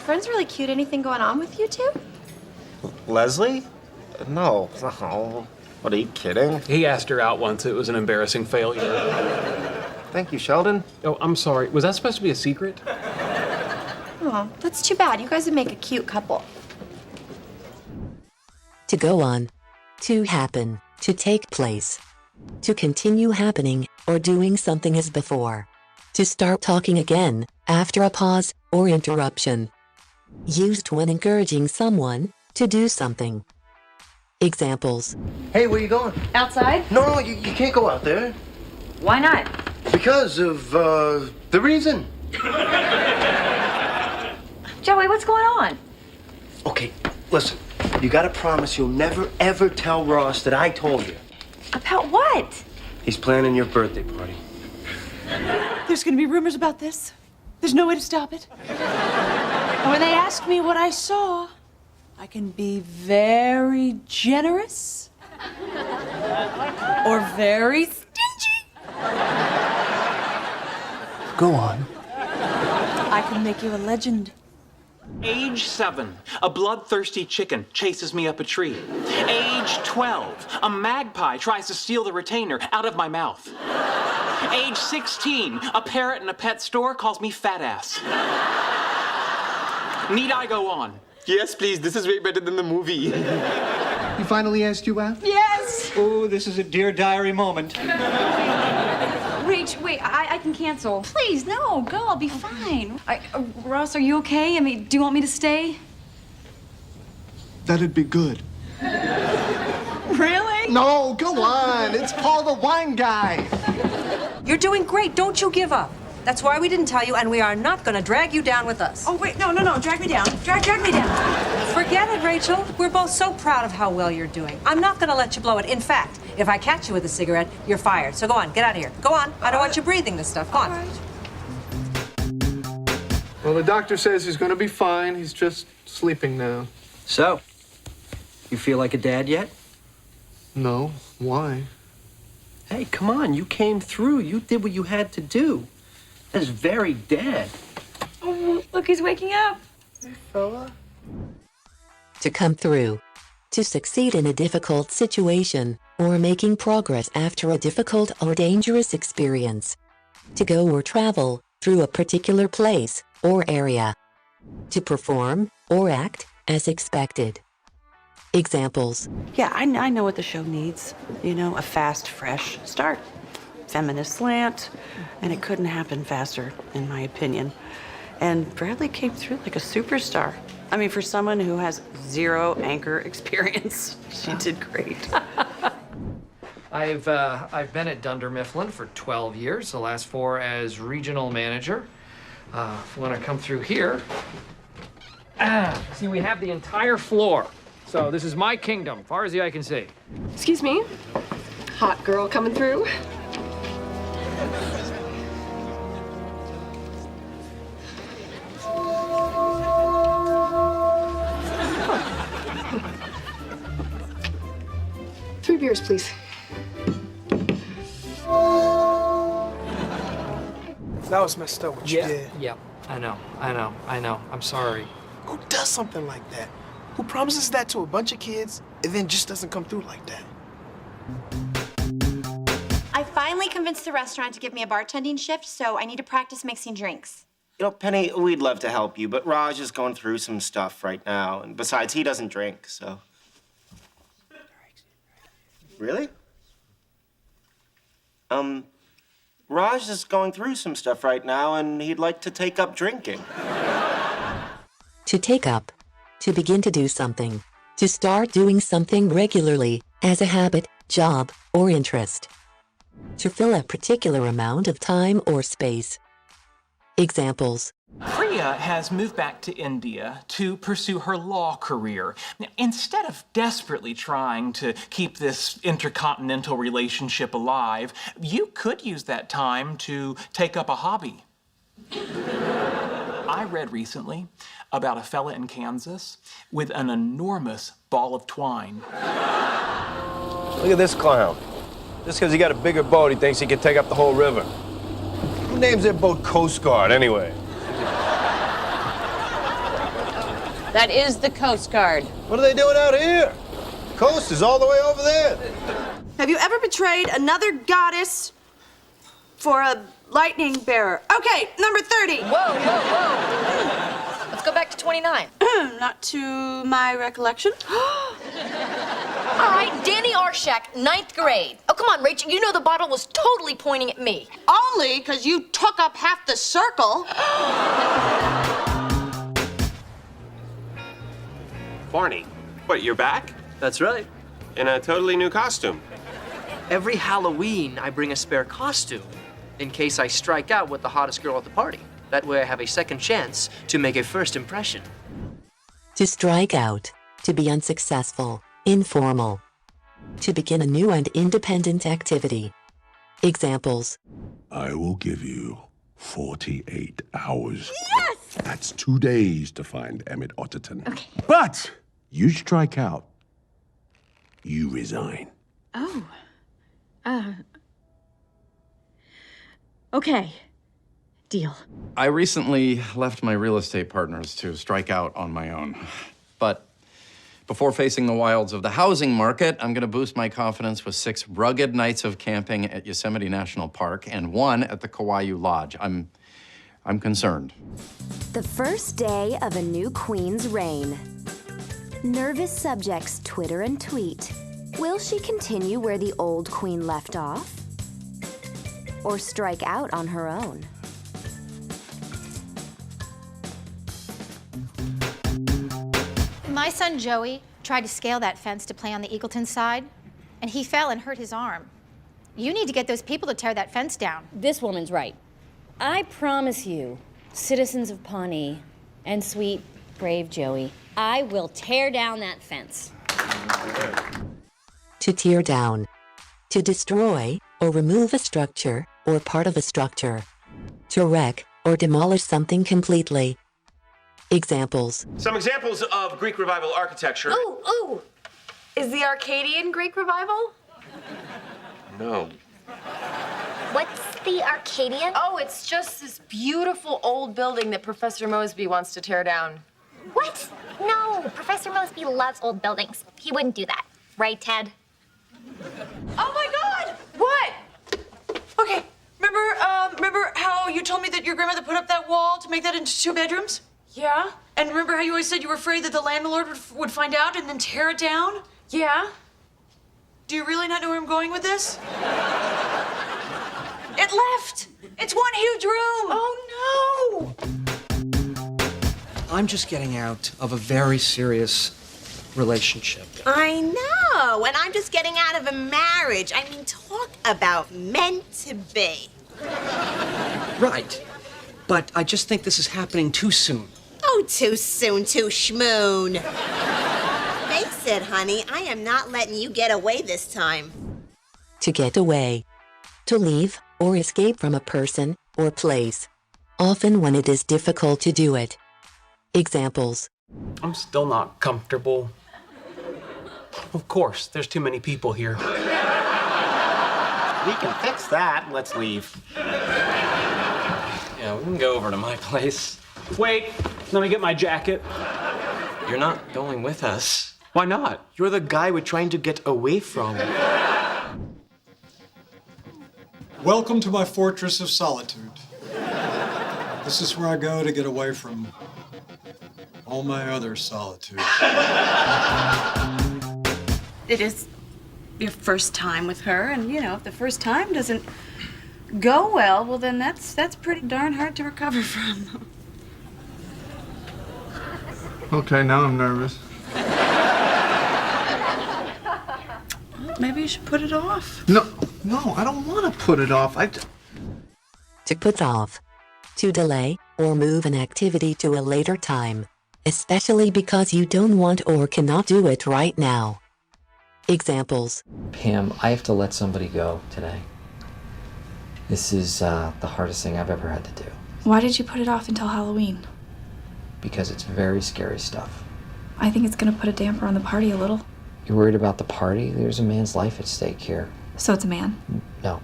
friend's really cute. Anything going on with you two? Leslie? No. Oh, what, are you kidding? He asked her out once. It was an embarrassing failure. Thank you, Sheldon. Oh, I'm sorry. Was that supposed to be a secret? Oh, that's too bad. You guys would make a cute couple. To go on. To happen. To take place. To continue happening or doing something as before. To start talking again after a pause or interruption. Used when encouraging someone to do something. Examples. Hey, where you going? Outside? No, you can't go out there. Why not? Because of, the reason. Joey, what's going on? Okay, listen. You gotta promise you'll never, ever tell Ross that I told you. About what? He's planning your birthday party. There's gonna be rumors about this. There's no way to stop it. And when they ask me what I saw, I can be very generous or very stingy. Go on. I can make you a legend. Age 7, a bloodthirsty chicken chases me up a tree. Age 12, a magpie tries to steal the retainer out of my mouth. Age 16, a parrot in a pet store calls me fat ass. Need I go on? Yes, please. This is way better than the movie. He finally asked you out? Yes! Oh, this is a Dear Diary moment. Rach, wait, I can cancel. Please, no, go, I'll be fine. Ross, are you okay? I mean, do you want me to stay? That'd be good. Really? No, go on. It's Paul the wine guy. You're doing great. Don't you give up. That's why we didn't tell you, and we are not going to drag you down with us. Oh, wait, no, drag me down. Drag me down. Forget it, Rachel. We're both so proud of how well you're doing. I'm not going to let you blow it. In fact, if I catch you with a cigarette, you're fired. So go on, get out of here. Go on. I don't want you breathing this stuff. Go on. Well, the doctor says he's gonna be fine. He's just sleeping now. So, you feel like a dad yet? No, why? Hey, come on, you came through. You did what you had to do. That's very dad. Oh, look, he's waking up. Hey, fella. To come through. To succeed in a difficult situation or making progress after a difficult or dangerous experience. To go or travel through a particular place or area. To perform or act as expected. Examples. Yeah, I know what the show needs. You know, a fast, fresh start. Feminist slant, and it couldn't happen faster, in my opinion. And Bradley came through like a superstar. I mean, for someone who has zero anchor experience, she did great. I've been at Dunder Mifflin for 12 years, the last 4 as regional manager. When I come through here, see, we have the entire floor. So this is my kingdom, far as the eye can see. Excuse me? Hot girl coming through? Three beers, please. That was messed up what you did. Yep. I know. I'm sorry. Who does something like that? Who promises that to a bunch of kids and then just doesn't come through like that? I finally convinced the restaurant to give me a bartending shift, so I need to practice mixing drinks. You know, Penny, we'd love to help you, but Raj is going through some stuff right now. And besides, he doesn't drink, so... Really? Raj is going through some stuff right now, and he'd like to take up drinking. To take up. To begin to do something. To start doing something regularly, as a habit, job, or interest. To fill a particular amount of time or space. Examples. Priya has moved back to India to pursue her law career. Now, instead of desperately trying to keep this intercontinental relationship alive, you could use that time to take up a hobby. I read recently about a fella in Kansas with an enormous ball of twine. Look at this clown. Just because he got a bigger boat, he thinks he can take up the whole river. Who names their boat Coast Guard, anyway? That is the Coast Guard. What are they doing out here? The coast is all the way over there. Have you ever betrayed another goddess for a lightning bearer? Okay, number 30. Whoa, whoa, whoa. Let's go back to 29. Not to my recollection. All right, Danny Arshak, 9th grade. Oh, come on, Rachel. You know the bottle was totally pointing at me. Only because you took up half the circle. Barney, what, you're back? That's right. In a totally new costume. Every Halloween, I bring a spare costume in case I strike out with the hottest girl at the party. That way I have a second chance to make a first impression. To strike out, to be unsuccessful, informal. To begin a new and independent activity. Examples. I will give you 48 hours. Yes! That's 2 days to find Emmett Otterton. Okay. But you strike out, you resign. Oh. Okay. Deal. I recently left my real estate partners to strike out on my own. But before facing the wilds of the housing market, I'm gonna boost my confidence with 6 rugged nights of camping at Yosemite National Park and 1 at the Kauai Lodge. I'm concerned. The first day of a new queen's reign. Nervous subjects twitter and tweet. Will she continue where the old queen left off? Or strike out on her own? My son Joey tried to scale that fence to play on the Eagleton side, and he fell and hurt his arm. You need to get those people to tear that fence down. This woman's right. I promise you, citizens of Pawnee and sweet, brave Joey, I will tear down that fence. To tear down. To destroy or remove a structure or part of a structure. To wreck or demolish something completely. Examples. Some examples of Greek Revival architecture. Ooh! Is the Arcadian Greek Revival? No. What's the Arcadian? Oh, it's just this beautiful old building that Professor Mosby wants to tear down. What? No, Professor Mosby loves old buildings. He wouldn't do that. Right, Ted? Oh my God! What? Okay, remember how you told me that your grandmother put up that wall to make that into 2 bedrooms? Yeah. And remember how you always said you were afraid that the landlord would find out and then tear it down? Yeah. Do you really not know where I'm going with this? It left! It's one huge room! Oh no! I'm just getting out of a very serious relationship. I know, and I'm just getting out of a marriage. I mean, talk about meant to be. Right. But I just think this is happening too soon. Oh, too soon, too schmoon. Face it, honey, I am not letting you get away this time. To get away. To leave or escape from a person or place. Often when it is difficult to do it. Examples. I'm still not comfortable. Of course, there's too many people here. We can fix that. Let's leave. Yeah, we can go over to my place. Wait, let me get my jacket. You're not going with us. Why not? You're the guy we're trying to get away from. Welcome to my fortress of solitude. This is where I go to get away from all my other solitude. It is your first time with her, and you know, if the first time doesn't go well, then that's pretty darn hard to recover from. Okay, now I'm nervous. Maybe you should put it off. No, I don't want to put it off. To put off. To delay or move an activity to a later time. Especially because you don't want or cannot do it right now. Examples. Pam, I have to let somebody go today. This is the hardest thing I've ever had to do. Why did you put it off until Halloween? Because it's very scary stuff. I think it's gonna put a damper on the party a little. You're worried about the party? There's a man's life at stake here. So it's a man? No.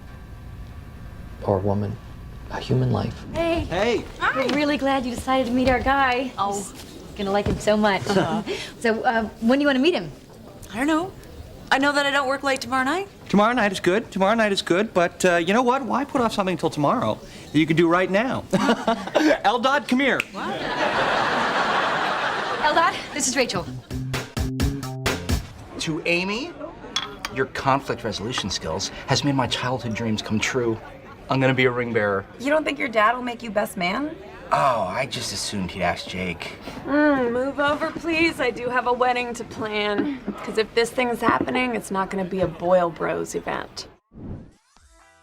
Or woman. A human life. Hey. Hey. I'm really glad you decided to meet our guy. Oh, gonna like him so much. So, when do you want to meet him? I don't know. I know that I don't work late tomorrow night. Tomorrow night is good. Tomorrow night is good. But you know what? Why put off something until tomorrow that you can do right now? Eldad, come here. Eldad, this is Rachel. To Amy, your conflict resolution skills has made my childhood dreams come true. I'm gonna be a ring bearer. You don't think your dad will make you best man? Oh, I just assumed he'd ask Jake. Move over, please. I do have a wedding to plan. Because if this thing's happening, it's not going to be a Boyle Bros event.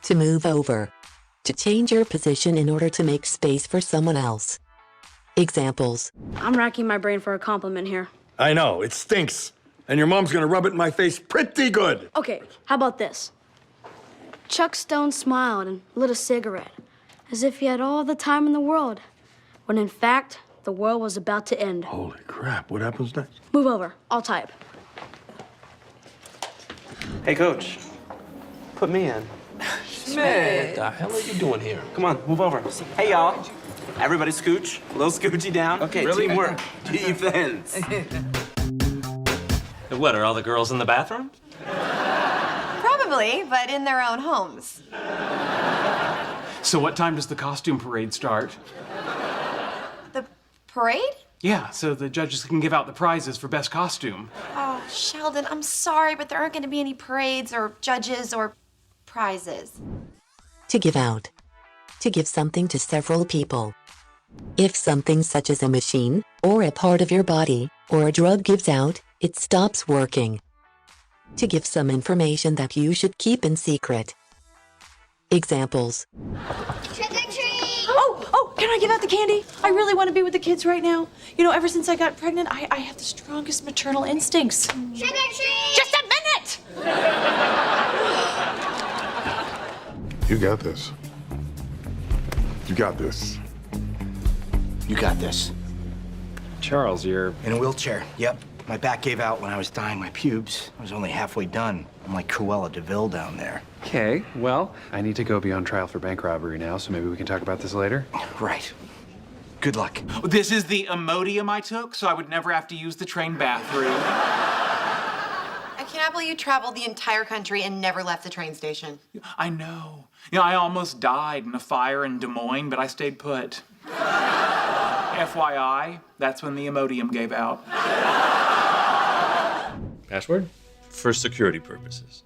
To move over. To change your position in order to make space for someone else. Examples. I'm racking my brain for a compliment here. I know, it stinks. And your mom's gonna rub it in my face pretty good. Okay, how about this? Chuck Stone smiled and lit a cigarette, as if he had all the time in the world, when in fact, the world was about to end. Holy crap, what happens next? Move over, I'll type. Hey, Coach. Put me in. Man, what the hell are you doing here? Come on, move over. Hey, y'all. Everybody scooch. A little scoochy down. Okay, Really? teamwork. Defense. What, are all the girls in the bathroom? Probably, but in their own homes. So what time does the costume parade start? The parade? Yeah, so the judges can give out the prizes for best costume. Oh, Sheldon, I'm sorry, but there aren't going to be any parades or judges or prizes. To give out. To give something to several people. If something such as a machine, or a part of your body, or a drug gives out, it stops working. To give some information that you should keep in secret. Examples. Trick or treat! Oh, can I give out the candy? I really want to be with the kids right now. You know, ever since I got pregnant, I have the strongest maternal instincts. Trick or treat! Just a minute! You got this. You got this. You got this. Charles, you're... In a wheelchair, yep. My back gave out when I was dyeing my pubes. I was only halfway done. I'm like Cruella DeVille down there. Okay, well, I need to go be on trial for bank robbery now, so maybe we can talk about this later. Right. Good luck. This is the Imodium I took, so I would never have to use the train bathroom. I cannot believe you traveled the entire country and never left the train station. I know. You know, I almost died in a fire in Des Moines, but I stayed put. FYI, that's when the Imodium gave out. Password? For security purposes.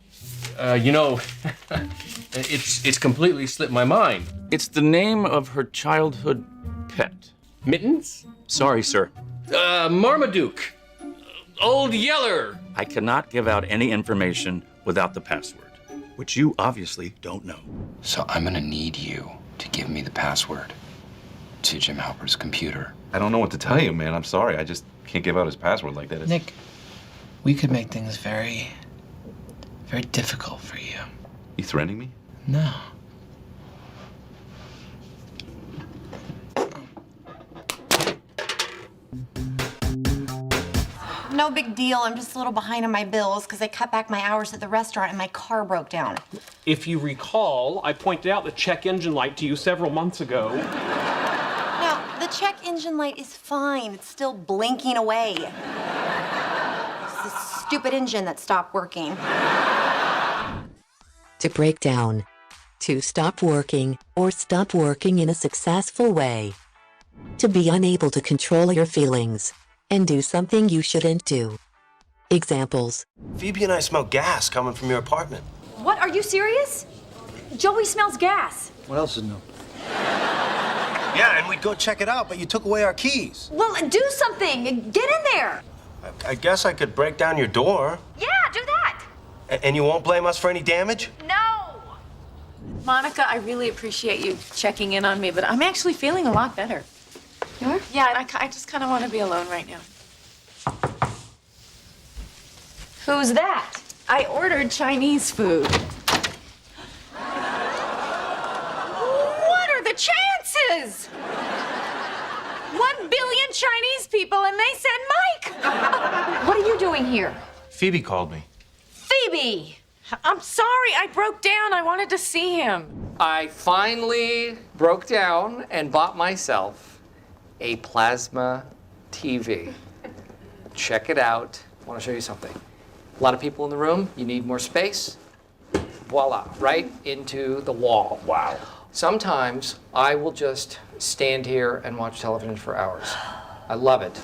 It's completely slipped my mind. It's the name of her childhood pet. Mittens? Sorry, sir. Marmaduke. Old Yeller. I cannot give out any information without the password, which you obviously don't know. So I'm gonna need you to give me the password to Jim Halper's computer. I don't know what to tell you, man. I'm sorry. I just can't give out his password like that. Nick, we could make things very, very difficult for you. You threatening me? No. No big deal. I'm just a little behind on my bills because I cut back my hours at the restaurant and my car broke down. If you recall, I pointed out the check engine light to you several months ago. Now, the check engine light is fine. It's still blinking away. It's the stupid engine that stopped working. To break down. To stop working, or stop working in a successful way. To be unable to control your feelings, and do something you shouldn't do. Examples. Phoebe and I smell gas coming from your apartment. What? Are you serious? Joey smells gas. What else is new? Yeah, and we'd go check it out, but you took away our keys. Well, do something. Get in there. I guess I could break down your door. Yeah, do that. And you won't blame us for any damage? No. Monica, I really appreciate you checking in on me, but I'm actually feeling a lot better. You are? Yeah, I just kind of want to be alone right now. Who's that? I ordered Chinese food. What are the chances? 1 billion Chinese people, and they said Mike. What are you doing here? Phoebe called me. Phoebe! I'm sorry, I broke down. I wanted to see him. I finally broke down and bought myself a plasma TV. Check it out. I want to show you something. A lot of people in the room, you need more space. Voila, right into the wall. Wow. Sometimes I will just stand here and watch television for hours. I love it.